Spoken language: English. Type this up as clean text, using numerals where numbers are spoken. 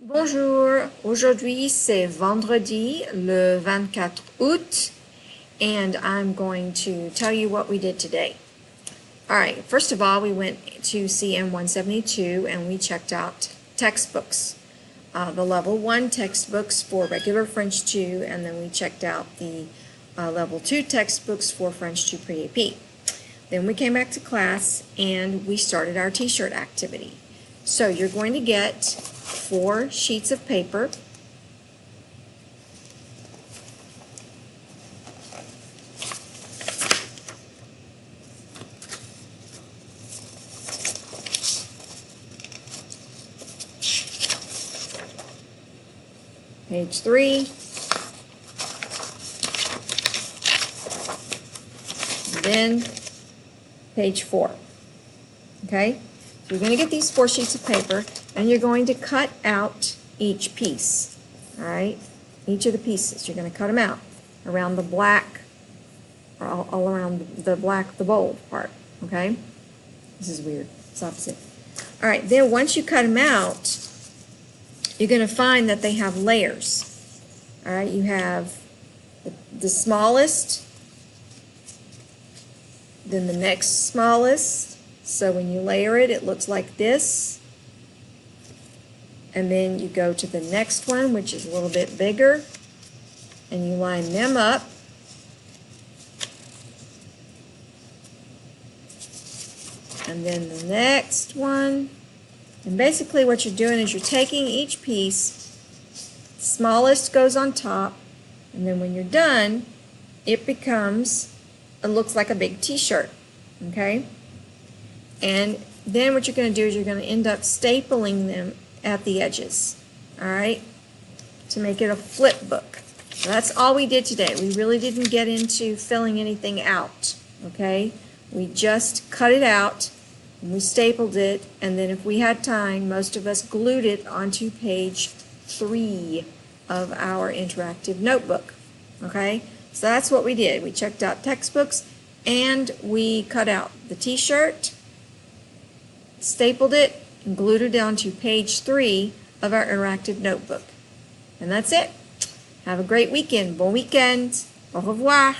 Bonjour, aujourd'hui c'est vendredi le 24 août and I'm going to tell you what we did today. Alright, first of all we went to CM 172 and we checked out textbooks. The level 1 textbooks for regular French 2 and then we checked out the level 2 textbooks for French 2 pre-AP. Then we came back to class and we started our t-shirt activity. So you're going to get 4 sheets of paper. Page 3. Then page 4. Okay? So you're going to get these 4 sheets of paper and you're going to cut out each piece. Alright? Each of the pieces. You're going to cut them out around the black, or all around the black, the bold part. Okay? This is weird. It's opposite. Alright, then once you cut them out, you're going to find that they have layers. Alright, you have the smallest, then the next smallest. So when you layer it, it looks like this. And then you go to the next one, which is a little bit bigger, and you line them up. And then the next one. And basically what you're doing is you're taking each piece, smallest goes on top, and then when you're done, it looks like a big t-shirt, okay? And then what you're going to do is you're going to end up stapling them at the edges, all right, to make it a flip book. So that's all we did today. We really didn't get into filling anything out, okay? We just cut it out, and we stapled it, and then if we had time, most of us glued it onto page 3 of our interactive notebook, okay? So that's what we did. We checked out textbooks, and we cut out the t-shirt, stapled it, and glued it down to page 3 of our interactive notebook. And that's it. Have a great weekend. Bon weekend. Au revoir.